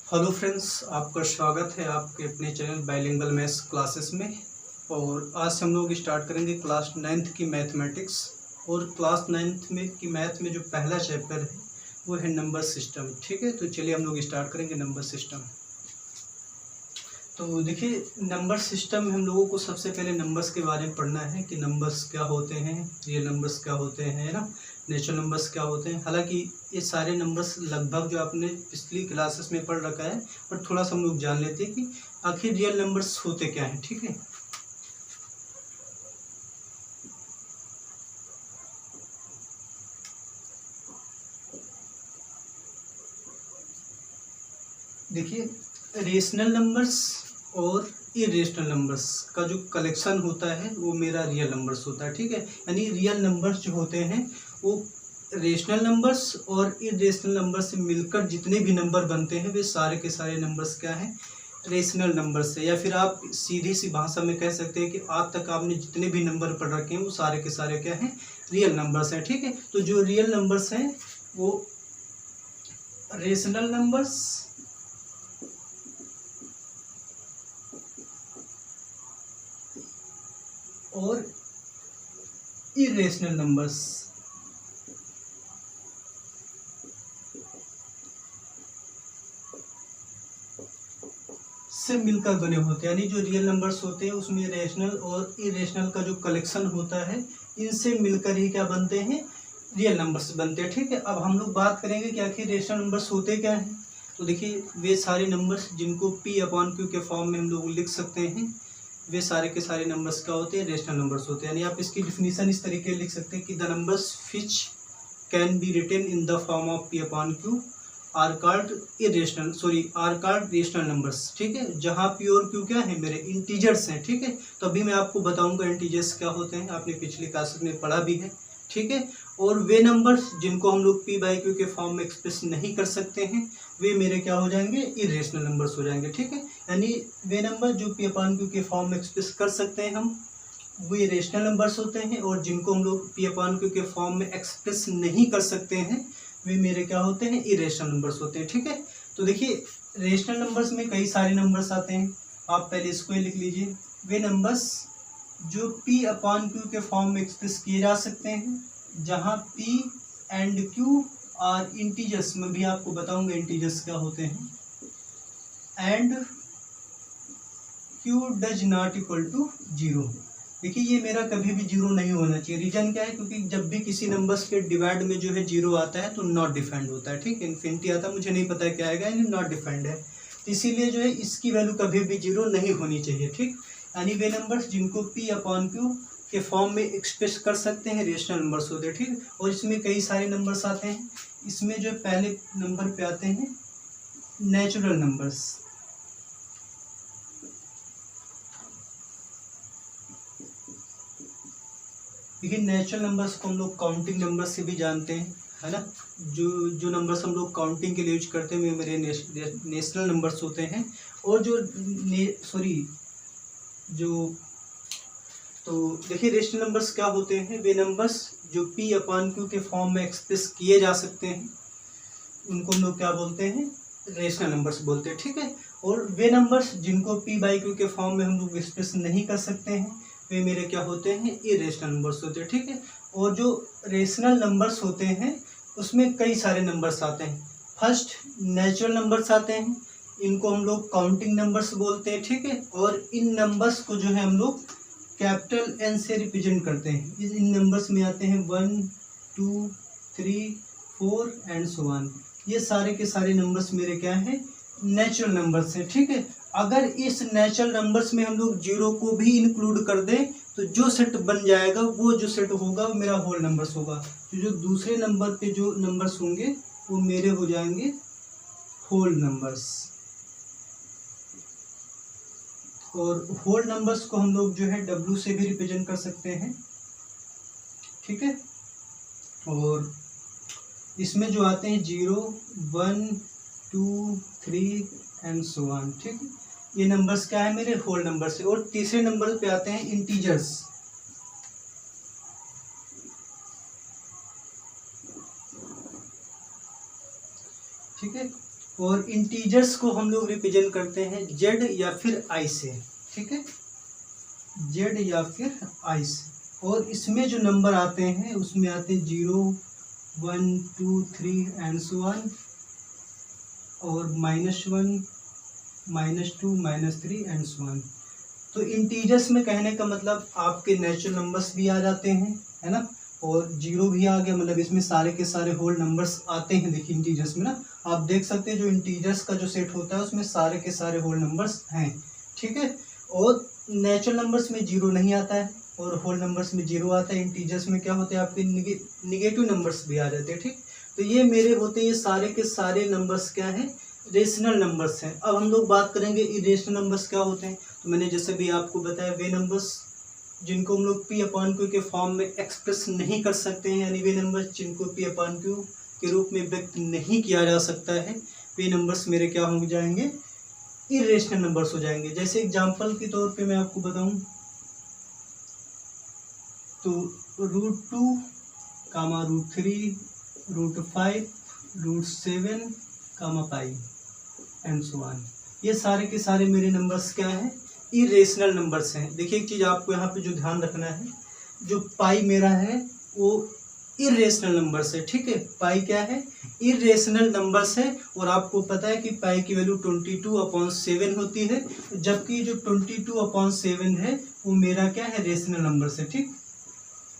Hello friends, आपका स्वागत है आपके अपने चैनल बाइलिंगुअल मैथ्स क्लासेस में। और आज हम लोग स्टार्ट करेंगे क्लास 9th की मैथमेटिक्स। और क्लास 9th में की मैथ में जो पहला चैप्टर है वो है नंबर सिस्टम। ठीक है, तो चलिए हम लोग स्टार्ट करेंगे नंबर सिस्टम। तो देखिए, नंबर सिस्टम में हम लोगों को सबसे पहले नंबर्स के बारे में पढ़ना है कि नंबर्स क्या होते हैं, रियल नंबर्स क्या होते हैं, है ना, नेचुरल नंबर्स क्या होते हैं। हालांकि ये सारे नंबर्स लगभग जो आपने पिछली क्लासेस में पढ़ रखा है, पर थोड़ा सा हम लोग जान लेते हैं कि आखिर रियल नंबर्स होते क्या हैं। ठीक है, देखिए, रेशनल नंबर्स और इरेशनल नंबर्स का जो कलेक्शन होता है वो मेरा रियल नंबर्स होता है। ठीक है, यानी रियल नंबर्स जो होते हैं वो रेशनल नंबर्स और इरेशनल नंबर्स से मिलकर जितने भी नंबर बनते हैं वे सारे के सारे नंबर्स क्या हैं, रेशनल नंबर्स है। या फिर आप सीधी सी भाषा में कह सकते हैं कि आज तक आपने जितने भी नंबर पढ़ रखे हैं वो सारे के सारे क्या हैं, रियल नंबर्स हैं। ठीक है, तो जो रियल नंबर्स हैं वो रेशनल नंबर्स और इरेशनल नंबर्स से मिलकर बने होते हैं। यानी जो रियल नंबर्स होते हैं उसमें रेशनल और इरेशनल का जो कलेक्शन होता है इनसे मिलकर ही क्या बनते हैं, रियल नंबर्स बनते हैं। ठीक है, अब हम लोग बात करेंगे कि आखिर रेशनल नंबर्स होते क्या हैं। तो देखिए, वे सारे नंबर्स जिनको P/Q के फॉर्म में हम लोग लिख सकते हैं वे सारे के सारे नंबर्स क्या होते हैं, रेशनल नंबर्स होते हैं। यानी आप इसकी डिफिनीशन इस तरीके लिख सकते हैं कि the numbers which can be written in the form of P/Q are called rational numbers. ठीक है, जहाँ P और Q क्या है, मेरे इंटीजर्स हैं। ठीक है, तो अभी मैं आपको बताऊंगा इंटीजर्स क्या होते हैं, आपने पिछली क्लास में पढ़ा भी है। ठीक है, और वे नंबर्स जिनको हम लोग P/Q के फॉर्म में एक्सप्रेस नहीं कर सकते हैं वे मेरे क्या हो जाएंगे, इरेशनल नंबर्स हो जाएंगे। ठीक है, यानी वे नंबर जो P/Q के फॉर्म में एक्सप्रेस कर सकते हैं हम वे रेशनल नंबर्स होते हैं, और जिनको हम लोग P/Q के फॉर्म में एक्सप्रेस नहीं कर सकते हैं वे मेरे क्या होते हैं, इरेशनल नंबर्स होते हैं। ठीक है, तो देखिए, रेशनल नंबर्स में कई सारे नंबर्स आते हैं। आप पहले इसको ही लिख लीजिए, वे नंबर्स जो P/Q के फॉर्म में एक्सप्रेस किए जा सकते हैं, जहाँ P and Q are integers. में भी आपको बताऊंगा इंटीजर्स क्या होते हैं। And Q does not equal to 0। देखिए, ये मेरा कभी भी 0 नहीं होना चाहिए। रीजन क्या है, क्योंकि जब भी किसी नंबर्स के डिवाइड में जो है 0 आता है तो नॉट डिफाइंड होता है। ठीक है, इन्फिनिटी आता है, मुझे नहीं पता क्या आएगा, यानी नॉट डिफाइंड है। तो इसीलिए जो है इसकी वैल्यू कभी भी 0 नहीं होनी चाहिए। ठीक, यानी वे नंबर्स जिनको P/Q के फॉर्म में एक्सप्रेस कर सकते हैं रेशनल नंबर्स होते हैं। ठीक, और इसमें कई सारे नंबर्स आते हैं। इसमें जो पहले नंबर पे आते हैं नेचुरल नंबर्स। देखिए, नेचुरल नंबर्स को हम लोग काउंटिंग नंबर्स से भी जानते हैं, है ना। जो जो नंबर्स हम लोग काउंटिंग के लिए यूज करते हैं वे मेरे नेशनल नंबर्स होते हैं। और जो तो देखिए, रेशनल नंबर्स क्या होते हैं, वे नंबर्स जो P/Q के फॉर्म में एक्सप्रेस किए जा सकते हैं उनको हम लोग क्या बोलते हैं, रेशनल नंबर्स बोलते हैं। ठीक है, और वे नंबर्स जिनको P/Q के फॉर्म में हम लोग एक्सप्रेस नहीं कर सकते हैं वे मेरे क्या होते हैं, इरेशनल नंबर्स होते हैं। ठीक है, और जो रेशनल नंबर्स होते हैं उसमें कई सारे नंबर्स आते हैं। फर्स्ट नेचुरल नंबर्स आते हैं, इनको हम लोग काउंटिंग नंबर्स बोलते हैं। ठीक है, और इन नंबर्स को जो है हम लोग कैपिटल N से रिप्रेजेंट करते हैं। इन नंबर्स में आते हैं 1 2 3 4 एंड सो ऑन। ये सारे के सारे नंबर्स मेरे क्या हैं, नेचुरल नंबर्स हैं। ठीक है, अगर इस नेचुरल नंबर्स में हम लोग 0 को भी इंक्लूड कर दें तो जो सेट बन जाएगा, वो जो सेट होगा वो मेरा होल नंबर्स होगा। तो जो दूसरे नंबर पे जो नंबर्स होंगे वो मेरे हो जाएंगे होल नंबर्स। और होल नंबर्स को हम लोग जो है W से भी रिप्रेजेंट कर सकते हैं। ठीक है, और इसमें जो आते हैं 0 1 2 3 एंड सो ऑन। ठीक है, ये नंबर्स क्या है, मेरे होल नंबर्स है। और तीसरे नंबर पे आते हैं इंटीजर्स। ठीक है, और इंटीजर्स को हम लोग रिप्रेजेंट करते हैं जेड या फिर आई से, ठीक है, जेड या फिर आई से। और इसमें जो नंबर आते हैं उसमें आते हैं 0, 1, 2, 3 एंड सो ऑन, और -1, -2, -3 एंड सो ऑन। तो इंटीजर्स में कहने का मतलब आपके नेचुरल नंबर्स भी आ जाते हैं, है ना, और 0 भी आ गया, मतलब इसमें सारे के सारे होल नंबर्स आते हैं। देखिए इंटीजर्स में ना आप देख सकते हैं जो इंटीजर्स का जो सेट होता है उसमें सारे के सारे होल नंबर्स हैं, ठीक है। और नेचुरल नंबर्स में 0 नहीं आता है और होल नंबर्स में 0 आता है। इंटीजर्स में क्या होते हैं आपके निगेटिव नंबर्स भी आ जाते हैं, ठीक। तो ये मेरे होते हैं, ये सारे के सारे नंबर्स क्या हैं, रेशनल नंबर्स हैं। अब हम लोग बात करेंगे इरेशनल नंबर्स क्या होते हैं। तो मैंने जैसे भी आपको बताया वे नंबर्स जिनको हम लोग P/Q के फॉर्म में एक्सप्रेस नहीं कर सकते हैं, यानी वे नंबर्स जिनको P/Q के रूप में व्यक्त नहीं किया जा सकता है, वे नंबर्स मेरे क्या हो जाएंगे, इरेशनल नंबर्स हो जाएंगे। जैसे एग्जांपल के तौर पे मैं आपको बताऊं तो √2, √3, √5, √7, पाई एंड सो ऑन। ये सारे के सारे मेरे नंबर्स क्या हैं, इरेशनल नंबर्स हैं। देखिए एक चीज़ आपको यहाँ पे जो ध्यान रखना है, जो पाई मेरा है वो इरेशनल नंबर्स है, ठीक है। पाई क्या है, इरेशनल नंबर्स है। और आपको पता है कि पाई की वैल्यू 22/7 होती है, जबकि जो 22/7 है वो मेरा क्या है, रेशनल नंबर्स है, ठीक।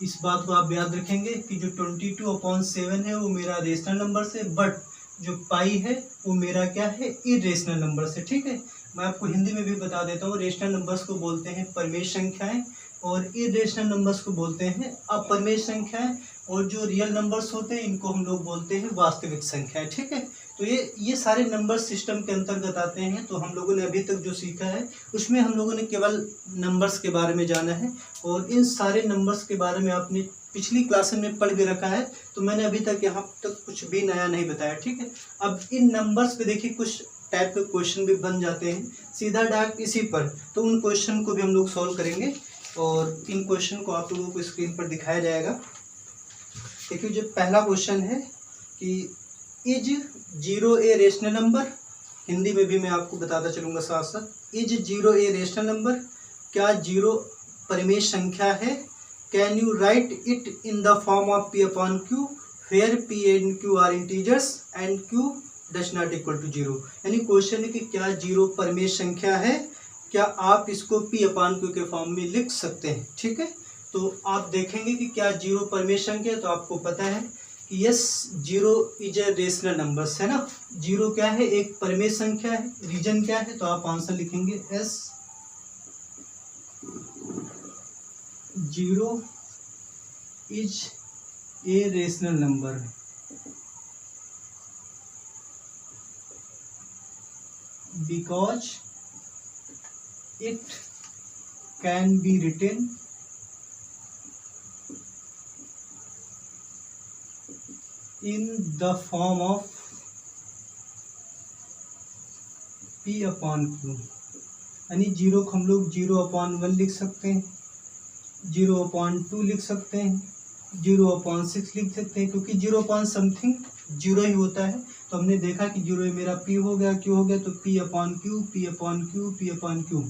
इस बात को आप याद रखेंगे कि जो 22/7 है वो मेरा रेशनल नंबर्स है, बट जो पाई है वो मेरा क्या है, इरेशनल नंबर्स है, ठीक है। मैं आपको हिंदी में भी बता देता हूँ, रेशनल नंबर्स को बोलते हैं परिमेय संख्याएं और इरेशनल नंबर्स को बोलते हैं अपरिमेय संख्याएं, और जो रियल नंबर्स होते हैं इनको हम लोग बोलते हैं वास्तविक संख्याएं, ठीक है। तो ये सारे नंबर सिस्टम के अंतर्गत आते हैं। तो हम लोगों ने अभी तक जो सीखा है उसमें हम लोगों ने केवल नंबर्स के बारे में जाना है, और इन सारे नंबर्स के बारे में आपने पिछली क्लास में पढ़ के रखा है, तो मैंने अभी तक यहाँ तक कुछ भी नया नहीं बताया, ठीक है। अब इन नंबर्स पे देखिए कुछ टाइप के क्वेश्चन भी बन जाते हैं सीधा डायरेक्ट इसी पर, तो उन क्वेश्चन को भी हम लोग सॉल्व करेंगे और इन क्वेश्चन को आप लोगों को स्क्रीन पर दिखाया जाएगा। देखिए जो पहला क्वेश्चन है कि is 0 a rational number, Hindi में भी मैं आपको बताता चलूँगा साथ साथ। इज 0 ए रेशनल नंबर, क्या 0 परिमेय संख्या है। Can you write it in the form of P/Q where P and Q are integers and Q does not equal to 0। यानी क्वेश्चन है कि क्या 0 परिमेय संख्या है, क्या आप इसको P/Q के फॉर्म में लिख सकते हैं, ठीक है। तो आप देखेंगे कि क्या 0 परिमेय संख्या है, तो आपको पता है कि yes 0 is a rational numbers, है ना। 0 क्या है, एक परिमेय संख्या है। रीजन क्या है, तो आप आंसर लिखेंगे S 0 is a rational number. Because it can be written in the form of P/Q। यानी 0 को हम लोग 0/1 लिख सकते हैं, 0/2 लिख सकते हैं, 0/6 लिख सकते हैं, क्योंकि 0/something 0 ही होता है। तो हमने देखा कि 0 मेरा P हो गया, Q हो गया, तो P/Q, P/Q, P/Q।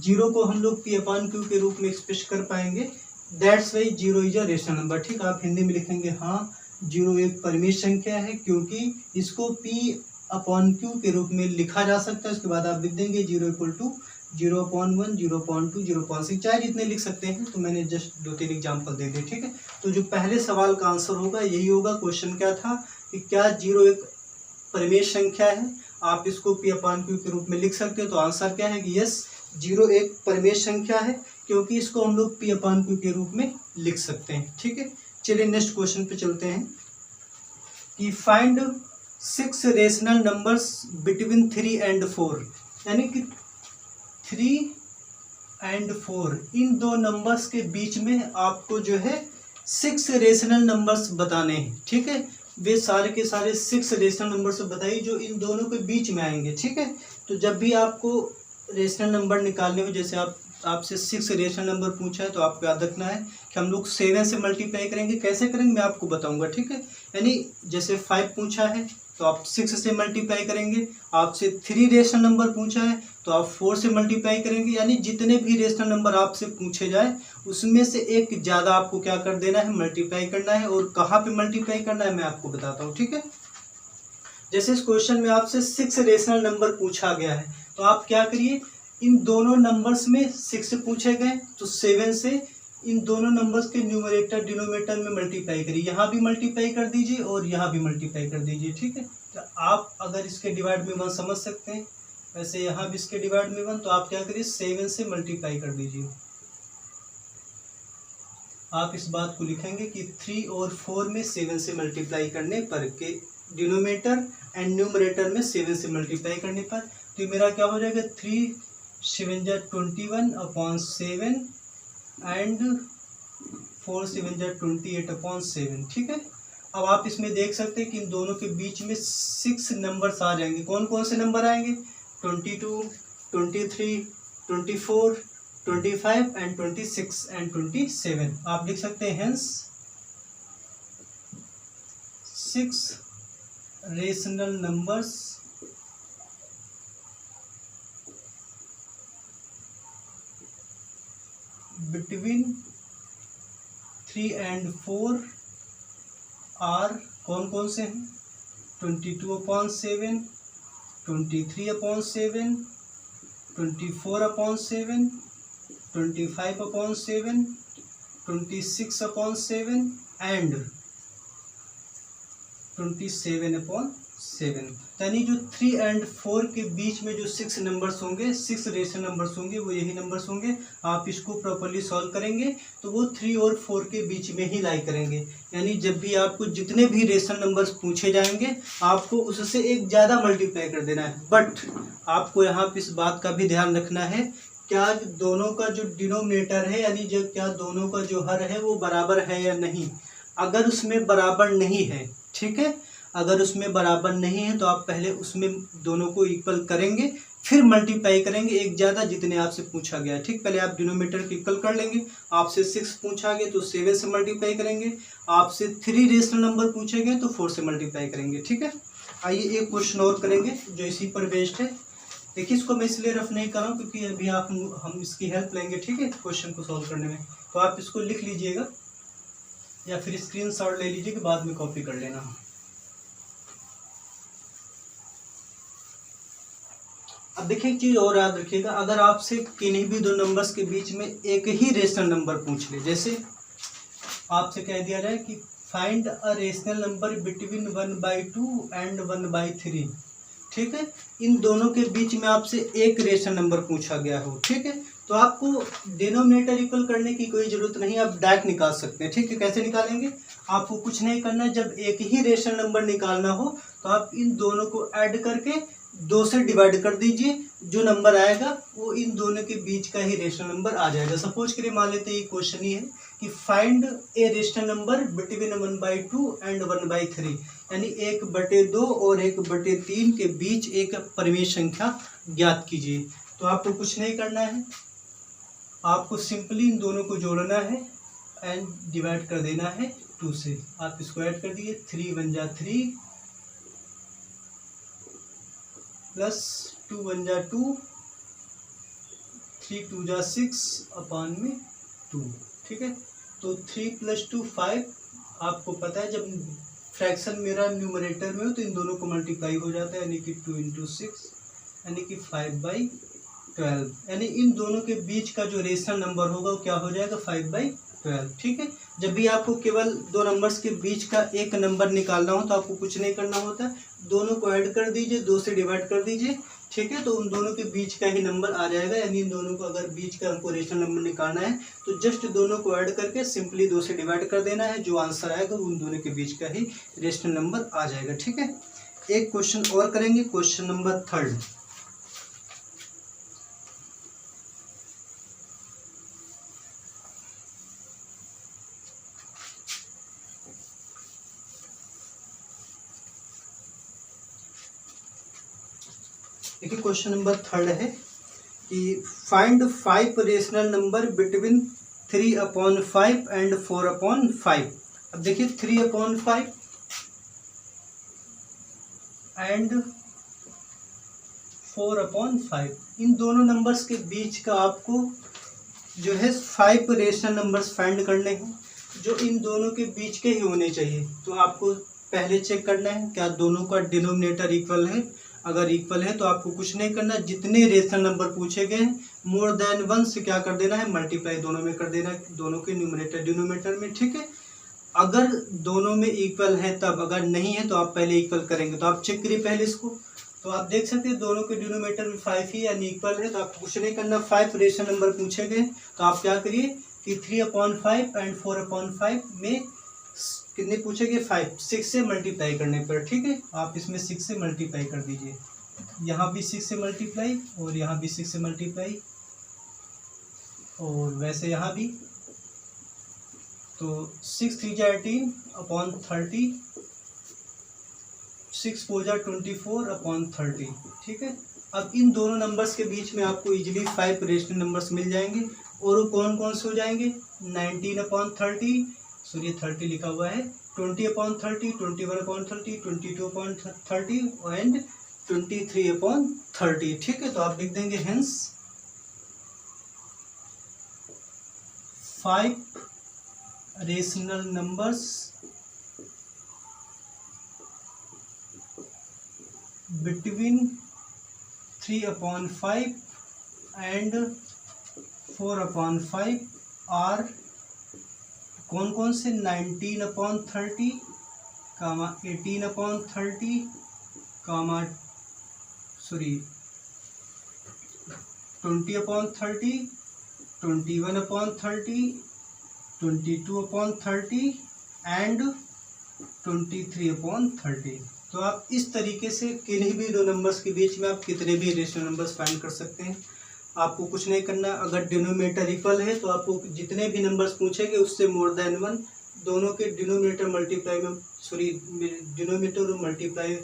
0 को हम लोग P/Q के रूप में एक्सप्रेस कर पाएंगे, that's why 0 is a rational number, ठीक। आप हिंदी में लिखेंगे हाँ 0 एक परिमेय संख्या है, क्योंकि इसको P/Q के रूप में लिखा जा सकता है। उसके बाद आप लिख देंगे 0 = 0/1, 0/2, 0/6, चाहे जितने लिख सकते हैं। तो मैंने जस्ट 2-3 एग्जाम्पल दे दिए, ठीक है। तो जो पहले सवाल का आंसर होगा यही होगा। क्वेश्चन क्या था कि क्या 0 एक परिमेय संख्या है, आप इसको P/Q के रूप में लिख सकते हो। तो आंसर क्या है कि यस 0 एक परिमेय संख्या है, क्योंकि इसको हम लोग P/Q के रूप में लिख सकते हैं, ठीक है। चलिए नेक्स्ट क्वेश्चन पे चलते हैं कि find 6 rational numbers between 3 and 4। यानी कि 3 and 4 इन दो नंबर्स के बीच में आपको जो है 6 रेशनल नंबर्स बताने हैं, ठीक है। वे सारे के सारे 6 रेशनल नंबर्स बताइए जो इन दोनों के बीच में आएंगे, ठीक है। तो जब भी आपको रेशनल नंबर निकालने हो, जैसे आप आपसे 6 रेशनल नंबर पूछा है तो आपको याद रखना है कि हम लोग 7 से मल्टीप्लाई करेंगे। कैसे करेंगे मैं आपको बताऊंगा, ठीक है। यानी जैसे 5 पूछा है तो आप 6 से मल्टीप्लाई करेंगे। आपसे 3 रेशनल नंबर पूछा है तो आप 4 से मल्टीप्लाई करेंगे। यानी जितने भी रेशनल नंबर आपसे पूछे जाए उसमें से एक ज़्यादा आपको क्या कर देना है, मल्टीप्लाई करना है। और कहाँ पे मल्टीप्लाई करना है मैं आपको बताता हूँ, ठीक है। जैसे इस क्वेश्चन में आपसे 6 रेशनल नंबर पूछा गया है तो आप क्या करिए, इन दोनों नंबर्स में 6 पूछे गए तो 7 से इन दोनों नंबर्स के न्यूमरेटर डिनोमिनेटर में मल्टीप्लाई करिए। यहाँ भी मल्टीप्लाई कर दीजिए और यहाँ भी मल्टीप्लाई कर दीजिए, ठीक है। तो आप अगर इसके डिवाइड में 1 समझ सकते हैं, वैसे यहाँ भी इसके डिवाइड में 1, तो आप क्या करिए 7 से मल्टीप्लाई कर दीजिए। आप इस बात को लिखेंगे कि 3 और 4 में 7 से मल्टीप्लाई करने पर के डिनोमिनेटर एंड न्यूमरेटर में 7 से मल्टीप्लाई करने पर, तो मेरा क्या हो जाएगा 3 7 जा 21/7 एंड 4 7 जा 28/7, ठीक है। अब आप इसमें देख सकते हैं कि इन दोनों के बीच में 6 नंबर्स आ जाएंगे। कौन कौन से नंबर आएंगे, 22, 23, 24, 25 एंड 26 एंड 27। आप लिख सकते हैं hence 6 rational numbers between 3 and 4 are कौन कौन से हैं, 22/7, 23/7, 24/7, 25/7, 26/7 एंड 27/7। यानी जो 3 and 4 के बीच में जो 6 नंबर्स होंगे, 6 रेशनल नंबर्स होंगे, वो यही नंबर्स होंगे। आप इसको प्रॉपर्ली सॉल्व करेंगे तो वो 3 और 4 के बीच में ही लाई करेंगे। यानी जब भी आपको जितने भी रेशनल नंबर्स पूछे जाएंगे आपको उससे एक ज़्यादा मल्टीप्लाई कर देना है। बट आपको यहाँ पे इस बात का भी ध्यान रखना है, क्या दोनों का जो डिनोमिनेटर है यानी जो क्या दोनों का जो हर है वो बराबर है या नहीं। अगर उसमें बराबर नहीं है, ठीक है, अगर उसमें बराबर नहीं है तो आप पहले उसमें दोनों को इक्वल करेंगे, फिर मल्टीप्लाई करेंगे एक ज़्यादा जितने आपसे पूछा गया, ठीक। पहले आप डिनोमिनेटर को इक्वल कर लेंगे। आपसे 6 पूछा गया तो 7 से मल्टीप्लाई करेंगे। आपसे 3 रेशनल नंबर पूछे गए तो 4 से मल्टीप्लाई करेंगे, ठीक है। आइए एक क्वेश्चन और करेंगे जो इसी पर बेस्ड है। देखिए इसको मैं इसलिए रफ नहीं कर रहा हूँ क्योंकि अभी हम इसकी हेल्प लेंगे, ठीक है, क्वेश्चन को सॉल्व करने में। तो आप इसको लिख लीजिएगा या फिर स्क्रीनशॉट ले लीजिए कि बाद में कॉपी कर लेना। अब देखिए एक चीज और याद रखिएगा, अगर आपसे किन्हीं भी दो नंबर्स के बीच में एक ही रेशनल नंबर पूछ ले, जैसे आपसे कह दिया जाए कि find a rational number between 1/2 and 1/3, ठीक है, इन दोनों के बीच में आपसे एक रेशनल नंबर पूछा गया हो, ठीक है, तो आपको डिनोमिनेटर इक्वल करने की कोई जरूरत नहीं, आप डायरेक्ट निकाल सकते हैं, ठीक है। कैसे निकालेंगे, आपको कुछ नहीं करना है। जब एक ही रेशनल नंबर निकालना हो तो आप इन दोनों को ऐड करके 2 से डिवाइड कर दीजिए, जो नंबर आएगा वो इन दोनों के बीच का ही रेशनल नंबर आ जाएगा। सपोज करिए मान लेते हैं ये क्वेश्चन ही है कि find a rational number between 1/2 and 1/3, यानी 1/2 और 1/3 के बीच एक परिमेय संख्या ज्ञात कीजिए। तो आपको कुछ नहीं करना है, आपको सिंपली इन दोनों को जोड़ना है एंड डिवाइड कर देना है 2 से। आप इसको ऐड कर दिए, 3 1 जा 3 प्लस 2 1 जा 2, 3 2 जा 6/2, ठीक है। तो 3 + 2 5, आपको पता है जब फ्रैक्शन मेरा न्यूमरेटर में हो तो इन दोनों को मल्टीप्लाई हो जाता है, यानी कि 2 × 6 यानी कि 5/12, यानी इन दोनों के बीच का जो रेशनल नंबर होगा वो क्या हो जाएगा 5/12, ठीक है। जब भी आपको केवल दो नंबर्स के बीच का एक नंबर निकालना हो तो आपको कुछ नहीं करना होता, दोनों को ऐड कर दीजिए, 2 से डिवाइड कर दीजिए, ठीक है, तो उन दोनों के बीच का ही नंबर आ जाएगा। यानी इन दोनों को अगर बीच का हमको रेशनल नंबर निकालना है तो जस्ट दोनों को ऐड करके सिंपली 2 से डिवाइड कर देना है, जो आंसर आएगा उन दोनों के बीच का ही रेशनल नंबर आ जाएगा, ठीक है। एक क्वेश्चन और करेंगे, क्वेश्चन नंबर 3। देखिए क्वेश्चन नंबर 3 है कि find 5 rational number between 3/5 and 4/5। अब देखिए 3/5 एंड 4/5, इन दोनों नंबर्स के बीच का आपको जो है 5 रेशनल नंबर्स फाइंड करने हैं जो इन दोनों के बीच के ही होने चाहिए। तो आपको पहले चेक करना है क्या दोनों का डिनोमिनेटर इक्वल है। अगर इक्वल है तो आपको कुछ नहीं करना, जितने रेशनल नंबर पूछे गए हैं मोर देन 1 से क्या कर देना है, मल्टीप्लाई दोनों में कर देना है, दोनों के न्यूमरेटर डिनोमिनेटर में, ठीक है। अगर दोनों में इक्वल है तब, अगर नहीं है तो आप पहले इक्वल करेंगे। तो आप चेक करिए पहले इसको, तो आप देख सकते हैं दोनों के डिनोमिनेटर में 5 ही यानी इक्वल है। तो आपको कुछ नहीं करना, 5 रेशनल नंबर पूछे गए तो आप क्या करिए कि 3/5 एंड 4/5 में कितने पूछे गए, 5, 6 से मल्टीप्लाई करने पर, ठीक है। आप इसमें 6 से मल्टीप्लाई कर दीजिए, यहाँ भी 6 से मल्टीप्लाई और यहाँ भी 6 से मल्टीप्लाई और वैसे यहाँ भी। तो 6 3 जा 18/30, 6 4 जा 24/30, ठीक है। अब इन दोनों नंबर्स के बीच में आपको इजीली 5 रेशनल नंबर्स मिल जाएंगे और वो कौन कौन से हो जाएंगे, 19/30, सॉरी 30 लिखा हुआ है, 20/30, 21/30, 22/30 एंड 23/30, ठीक है। तो आप लिख देंगे hence 5 rational numbers between 3/5 and 4/5 are कौन कौन से, 19/30, 18/30, 20/30, 21/30, 22/30 एंड 23/30। तो आप इस तरीके से किन्हीं भी दो नंबर्स के बीच में आप कितने भी रेशनल नंबर्स फाइंड कर सकते हैं। आपको कुछ नहीं करना, अगर डिनोमिनेटर इक्वल है तो आपको जितने भी नंबर्स पूछेंगे उससे मोर देन 1 दोनों के डिनोमिनेटर मल्टीप्लाई में, सॉरी डिनोमिनेटर और मल्टीप्लाई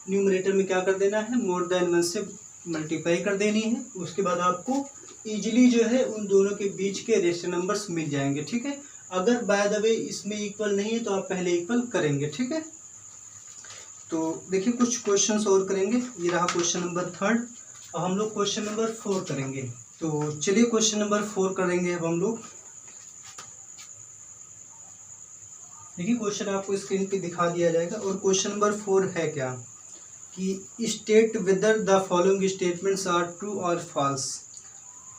न्यूमरेटर में क्या कर देना है, मोर देन 1 से मल्टीप्लाई कर देनी है। उसके बाद आपको इजीली जो है उन दोनों के बीच के रेशनल नंबर्स मिल जाएंगे, ठीक है। अगर बाय द वे इसमें इक्वल नहीं है तो आप पहले इक्वल करेंगे, ठीक है। तो देखिए कुछ क्वेश्चंस और करेंगे, ये रहा क्वेश्चन नंबर 3। अब हम लोग क्वेश्चन नंबर 4 करेंगे। तो चलिए क्वेश्चन नंबर 4 करेंगे अब हम लोग। देखिए क्वेश्चन आपको स्क्रीन पे दिखा दिया जाएगा और क्वेश्चन नंबर 4 है क्या कि state whether the following statements are true और फॉल्स।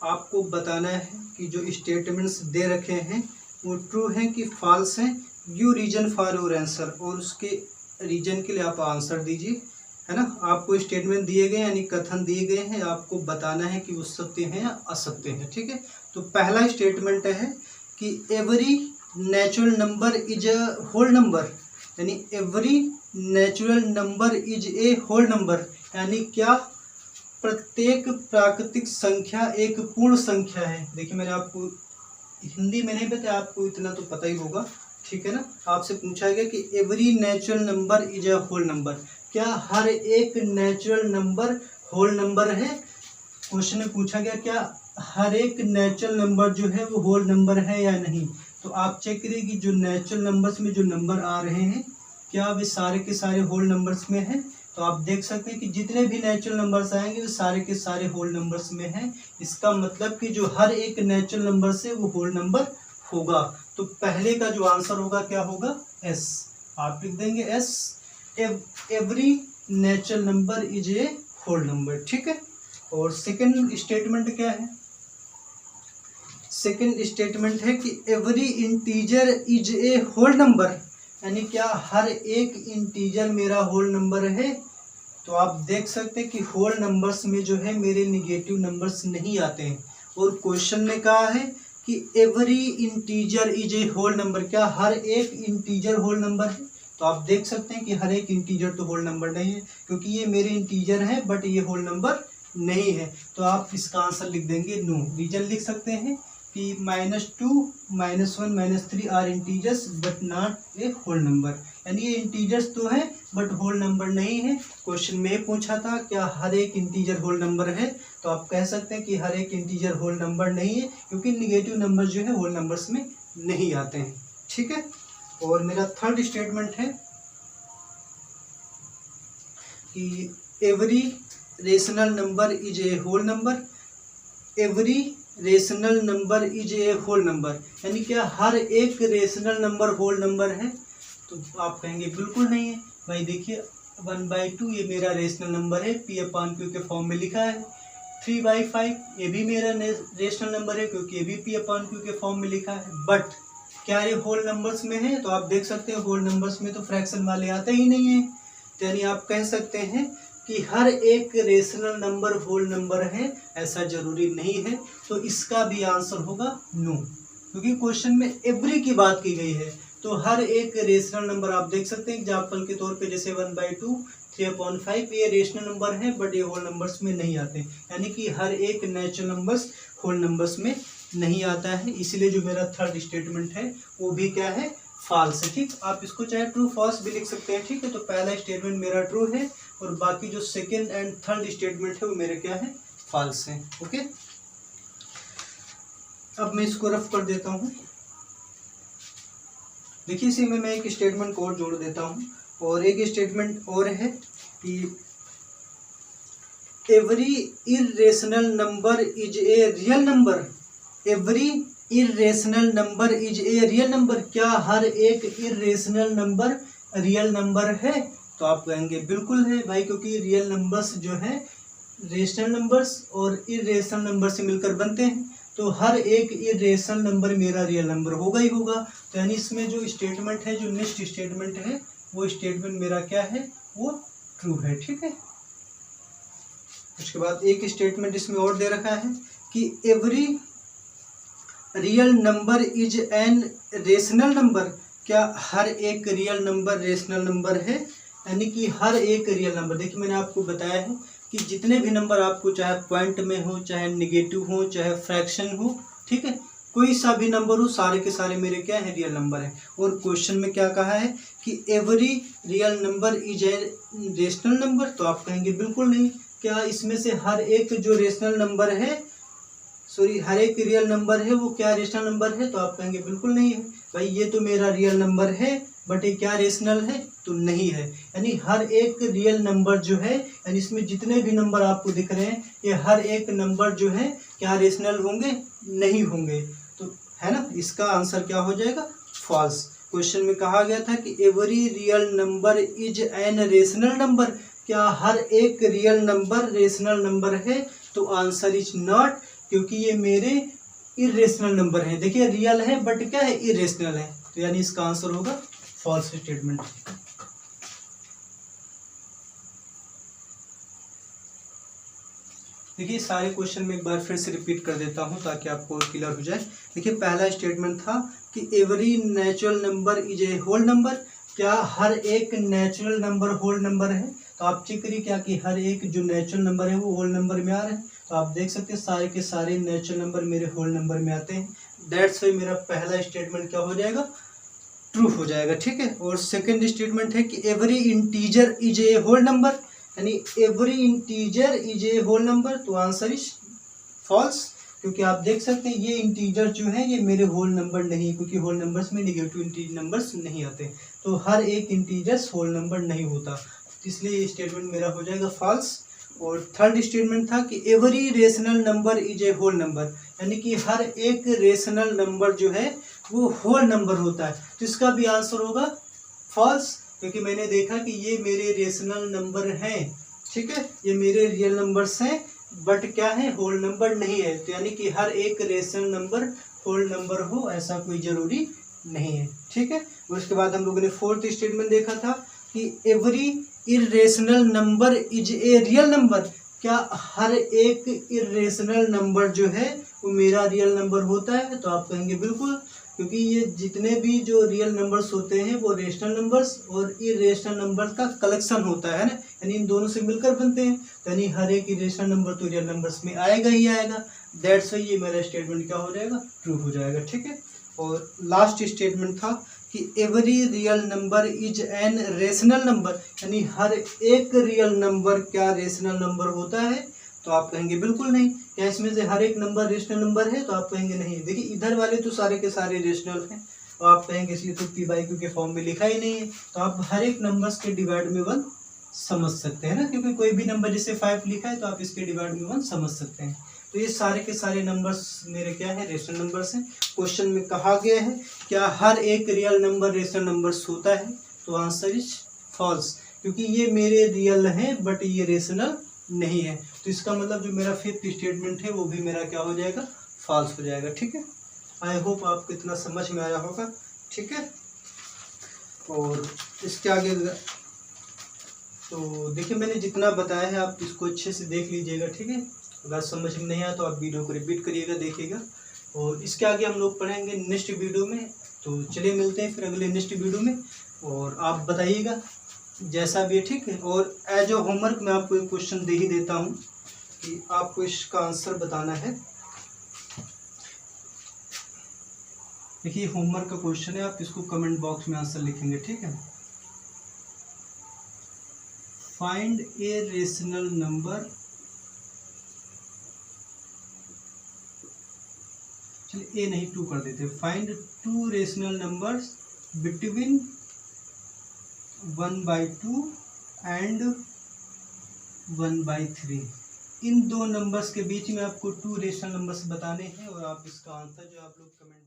आपको बताना है कि जो स्टेटमेंट्स दे रखे हैं वो ट्रू हैं कि फॉल्स हैं। Give reason for your answer, और उसके रीजन के लिए आप आंसर दीजिए, है ना। आपको स्टेटमेंट दिए गए यानी कथन दिए गए हैं, आपको बताना है कि वो सत्य हैं या असत्य हैं, ठीक है। तो पहला स्टेटमेंट है कि every natural number is a whole number, यानी every natural number is a whole number, यानी क्या प्रत्येक प्राकृतिक संख्या एक पूर्ण संख्या है। देखिए मैंने आपको हिंदी में नहीं बताया, आपको इतना तो पता ही होगा, ठीक है ना। आपसे पूछा गया कि every natural number is a whole number, क्या हर एक नेचुरल नंबर होल नंबर है। क्वेश्चन में पूछा गया क्या हर एक नेचुरल नंबर जो है वो होल नंबर है या नहीं। तो आप चेक करिए कि जो नेचुरल नंबर्स में जो नंबर आ रहे हैं क्या वे सारे के सारे होल नंबर्स में हैं। तो आप देख सकते हैं कि जितने भी नेचुरल नंबर्स आएंगे वो सारे के सारे होल नंबर्स में हैं। इसका मतलब कि जो हर एक नेचुरल नंबर से वो होल नंबर होगा। तो पहले का जो आंसर होगा क्या होगा, एस। आप लिख देंगे yes, every natural number is a whole number, ठीक है। और सेकंड स्टेटमेंट क्या है, सेकंड स्टेटमेंट है कि every integer is a whole number, यानी क्या हर एक इंटीजर मेरा होल नंबर है। तो आप देख सकते हैं कि होल नंबर्स में जो है मेरे निगेटिव नंबर्स नहीं आते हैं। और क्वेश्चन ने कहा है कि every integer is a whole number, क्या हर एक इंटीजर होल नंबर है। तो आप देख सकते हैं कि हर एक इंटीजर तो होल नंबर नहीं है, क्योंकि ये मेरे इंटीजर है बट ये होल नंबर नहीं है। तो आप इसका आंसर लिख देंगे नो। रीजन लिख सकते हैं कि -2, -1, -3 are integers but not a whole number. यानी ये इंटीजर्स तो है बट होल नंबर नहीं है। क्वेश्चन में पूछा था क्या हर एक इंटीजर होल नंबर है, तो आप कह सकते हैं कि हर एक इंटीजर होल नंबर नहीं है, क्योंकि निगेटिव नंबर जो है होल नंबर्स में नहीं आते हैं। ठीक है, और मेरा थर्ड स्टेटमेंट है कि every rational number is a whole number. Every rational number is a whole number, यानी क्या हर एक रेशनल नंबर होल नंबर है, तो आप कहेंगे बिल्कुल नहीं है। भाई देखिए 1/2 ये मेरा रेशनल नंबर है, P/Q के फॉर्म में लिखा है। 3/5 ये भी मेरा रेशनल नंबर है, क्योंकि ये भी P/Q के फॉर्म में लिखा है। बट क्या ये होल नंबर्स में है, तो आप देख सकते हैं होल नंबर्स में तो फ्रैक्शन वाले आते ही नहीं है। तो यानी आप कह सकते हैं कि हर एक रेशनल नंबर होल नंबर है, ऐसा जरूरी नहीं है। तो इसका भी आंसर होगा नो, क्योंकि क्वेश्चन में एवरी की बात की गई है। तो हर एक रेशनल नंबर आप देख सकते हैं एग्जाम्पल के तौर पे, जैसे 1/2, 3/5 ये रेशनल नंबर है बट ये होल नंबर्स में नहीं आते, यानी कि हर एक नेचुरल नंबर्स होल नंबर्स में नहीं आता है। इसलिए जो मेरा थर्ड स्टेटमेंट है वो भी क्या है, फॉल्स है। ठीक, आप इसको चाहे ट्रू फॉल्स भी लिख सकते हैं। ठीक है, तो पहला स्टेटमेंट मेरा ट्रू है और बाकी जो सेकेंड एंड थर्ड स्टेटमेंट है वो मेरे क्या है, फॉल्स है। ओके, अब मैं इसको रफ कर देता हूँ। देखिए इसी में मैं एक स्टेटमेंट को और जोड़ देता हूँ, और एक स्टेटमेंट और है कि every irrational number is a real number. Every irrational number is a real number, क्या हर एक इरेशनल नंबर रियल नंबर है, तो आप कहेंगे बिल्कुल है भाई, क्योंकि रियल नंबर्स जो है रेशनल नंबर्स और इरेशनल नंबर से मिलकर बनते हैं। तो हर एक इरेशनल नंबर मेरा रियल नंबर होगा ही होगा। तो यानी इसमें जो स्टेटमेंट है, जो नेक्स्ट स्टेटमेंट है, वो स्टेटमेंट मेरा क्या है, वो ट्रू है। ठीक है, उसके बाद एक स्टेटमेंट इसमें और दे रखा है कि every real number is an rational number, क्या हर एक रियल नंबर रेशनल नंबर है, यानी कि हर एक रियल नंबर। देखिए मैंने आपको बताया है कि जितने भी नंबर आपको चाहे पॉइंट में हो, चाहे निगेटिव हो, चाहे फ्रैक्शन हो, ठीक है, कोई सा भी नंबर हो, सारे के सारे मेरे क्या है, रियल नंबर है। और क्वेश्चन में क्या कहा है कि every real number is a rational number, तो आप कहेंगे बिल्कुल नहीं। क्या इसमें से हर एक जो रेशनल नंबर है, सॉरी हर एक रियल नंबर है, वो क्या रेशनल नंबर है, तो आप कहेंगे बिल्कुल नहीं है। भाई ये तो मेरा रियल नंबर है बट ये क्या रेशनल है, तो नहीं है। यानी हर एक रियल नंबर जो है, यानी इसमें जितने भी नंबर आपको दिख रहे हैं, ये हर एक नंबर जो है क्या रेशनल होंगे, नहीं होंगे। तो है ना, इसका आंसर क्या हो जाएगा, फॉल्स। क्वेश्चन में कहा गया था कि every real number is an rational number, क्या हर एक रियल नंबर रेशनल नंबर है, तो आंसर इज नॉट, क्योंकि ये मेरे इरेशनल नंबर है। देखिए रियल है बट क्या है, इरेशनल है। तो यानी इसका आंसर होगा फॉल्स स्टेटमेंट। देखिए सारे क्वेश्चन में एक बार फिर से रिपीट कर देता हूं ताकि आपको क्लियर हो जाए। देखिए पहला स्टेटमेंट था कि every natural number is a whole number, क्या हर एक नेचुरल नंबर होल नंबर है, तो आप चेक करिए क्या कि हर एक जो नेचुरल नंबर है वो होल नंबर में आ रहे हैं। तो आप देख सकते हैं सारे के सारे नेचुरल नंबर मेरे होल नंबर में आते हैं। दैट्स वाई मेरा पहला स्टेटमेंट क्या हो जाएगा, ट्रू हो जाएगा। ठीक है, और सेकंड स्टेटमेंट है कि every integer is a whole number, यानी every integer is a whole number, तो आंसर इज फॉल्स, क्योंकि आप देख सकते हैं ये इंटीजर जो है ये मेरे होल नंबर नहीं, क्योंकि होल नंबर्स में नेगेटिव इंटीजर नंबर्स नहीं आते। तो हर एक इंटीजर्स होल नंबर नहीं होता, इसलिए ये स्टेटमेंट मेरा हो जाएगा फॉल्स। और थर्ड स्टेटमेंट था कि every rational number is a whole number, यानी कि हर एक रेशनल नंबर जो है वो होल नंबर होता है, तो इसका भी आंसर होगा फॉल्स, क्योंकि मैंने देखा कि ये मेरे रेशनल नंबर हैं। ठीक है, ये मेरे रियल नंबर्स हैं बट क्या है, होल नंबर नहीं है। तो यानी कि हर एक रेशनल नंबर होल नंबर हो ऐसा कोई जरूरी नहीं है। ठीक है, उसके बाद हम लोगों ने फोर्थ स्टेटमेंट देखा था कि every irrational number is a real number, क्या हर एक इरेशनल नंबर जो है वो मेरा रियल नंबर होता है, तो आप कहेंगे बिल्कुल, क्योंकि ये जितने भी जो रियल नंबर्स होते हैं वो रेशनल नंबर्स और इरेशनल नंबर का कलेक्शन होता है ना, यानी इन दोनों से मिलकर बनते हैं। यानी हर एक इरेशनल नंबर तो रियल नंबर्स में आएगा ही आएगा। दैट्स वाई ये मेरा स्टेटमेंट क्या हो जाएगा, ट्रू हो जाएगा। ठीक है, और लास्ट स्टेटमेंट था कि every real number is an rational number, यानी हर एक रियल नंबर क्या रेशनल नंबर होता है? तो आप कहेंगे बिल्कुल नहीं। क्या इसमें से हर एक नंबर रेशनल नंबर है? तो आप कहेंगे नहीं। देखिए इधर वाले तो सारे के सारे रेशनल हैं, तो आप कहेंगे इसलिए तो पी बाई क्यू के फॉर्म में लिखा ही नहीं है। तो आप हर एक नंबर्स के डिवाइड में 1 समझ सकते हैं ना, क्योंकि कोई भी नंबर जैसे 5 लिखा है तो आप इसके डिवाइड में 1 समझ सकते हैं। तो ये सारे के सारे नंबर्स मेरे क्या है? रेशनल नंबर्स हैं। क्वेश्चन में कहा गया है क्या हर एक रियल नंबर रेशनल नंबर्स होता है? तो आंसर इज फॉल्स, क्योंकि ये मेरे रियल हैं बट ये रेशनल नहीं है। तो इसका मतलब जो मेरा फिफ्थ स्टेटमेंट है वो भी मेरा क्या हो जाएगा? फॉल्स हो जाएगा। ठीक है, आई होप आपको इतना समझ में आया होगा। ठीक है, और इसके आगे तो देखिए मैंने जितना बताया है आप इसको अच्छे से देख लीजिएगा। ठीक है, अगर समझ में नहीं आया तो आप वीडियो को रिपीट करिएगा, देखिएगा। और इसके आगे हम लोग पढ़ेंगे नेक्स्ट वीडियो में। तो चलिए मिलते हैं फिर अगले नेक्स्ट वीडियो में, और आप बताइएगा जैसा भी है। ठीक है, और एज अ होमवर्क मैं आपको एक क्वेश्चन दे ही देता हूँ कि आपको इसका आंसर बताना है। देखिए होमवर्क का क्वेश्चन है, आप इसको कमेंट बॉक्स में आंसर लिखेंगे। ठीक है, फाइंड ए रेशनल नंबर, चलिए ए नहीं 2 कर देते, find 2 rational numbers between 1/2 and 1/3। In 2 numbers के बीच में आपको 2 रेशनल नंबर्स बताने हैं, और आप इसका आंसर जो आप लोग कमेंट